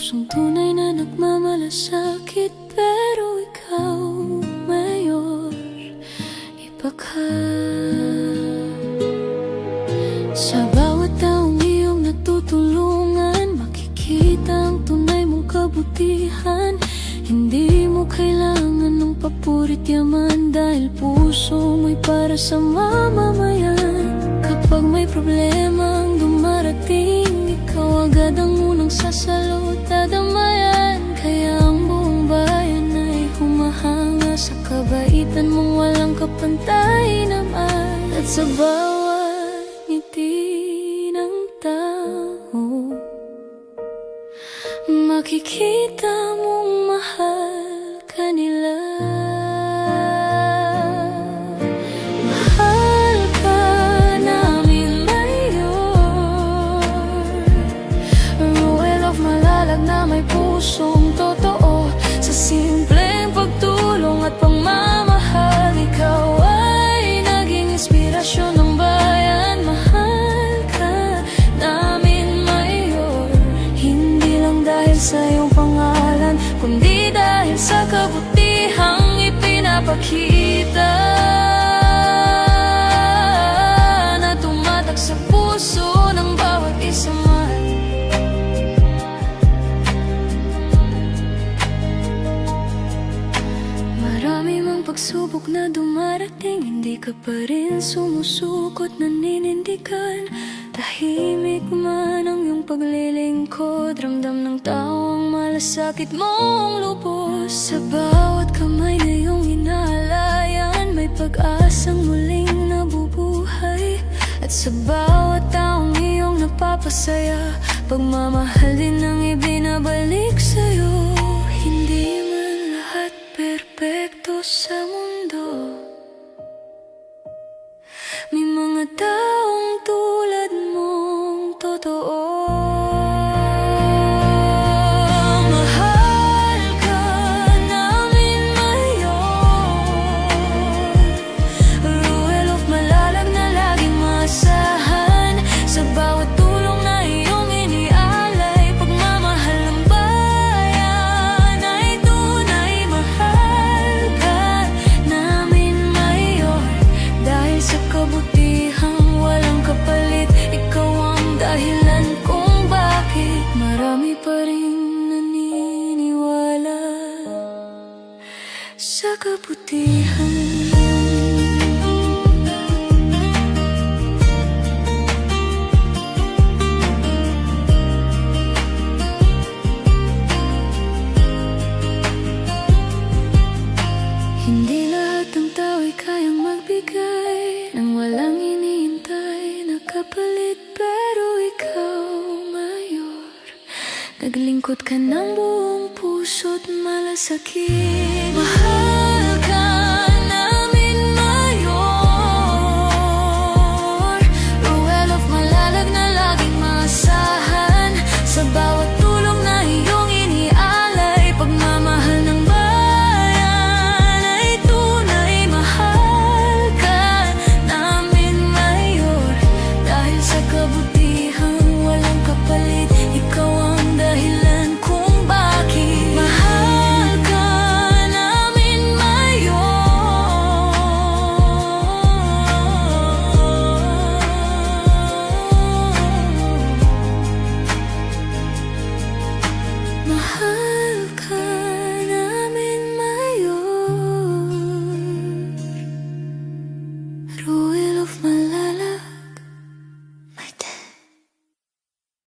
Pusong tunay na nagmamalasakit, pero ikaw, Mayor, iba ka. Sa bawat taong iyong natutulungan, makikita ang tunay mong kabutihan. Hindi mo kailangan ng papurit yaman, dahil puso mo'y para sa mamamayan. Kapag may problema ang dumarating, ikaw agad ang unang sasalot at damayan. Kaya ang buong bayan ay humahanga sa kabaitan mong walang kapantay naman. At sa bawat ngiti ng tao, makikita mong mahal ka nila. Mahal ka namin, Mayor. Ruel of Malalag na may pusong totoo, sa simpleng pagtulong at pagmamahal. Ikaw ay naging inspirasyon ng bayan. Mahal ka namin, Mayor. Hindi lang dahil sa iyong pangalan, kundi dahil sa kabutihang ipinapakita na tumatak sa puso ng bawat isa man. Marami mang pagsubok na dumarating, hindi ka pa rin sumusukot, naninindigan. Tahimik man ang iyong paglilingkod, ramdam ng tao ang malasakit mong lubos. Sa bawat kamay na iyong inahalayan, may pag-asang muling nabubuhay. At sa bawat taong iyong napapasaya, pagmamahal din ang ibinabalik sa'yo. Hindi man lahat perpekto sa mundo, may mga taong tulad mong totoo. Mahal ka namin, Mayor. Ruel of Malalag na laging maasahan. Sa bawat tulong na iyong inialay, pagmamahal ng bayan ay tunay. Mahal ka namin, Mayor, dahil sa kabutihang walang kapalit. Ikaw ang dahilan kung bakit marami pa rin naniniwala sa kabutihan. Hindi lahat ng tao'y kayang magbigay ng walang iniintay na kapalit, pero ikaw, Mayor, naglingkod ka ng buong puso't malasakit. Mahal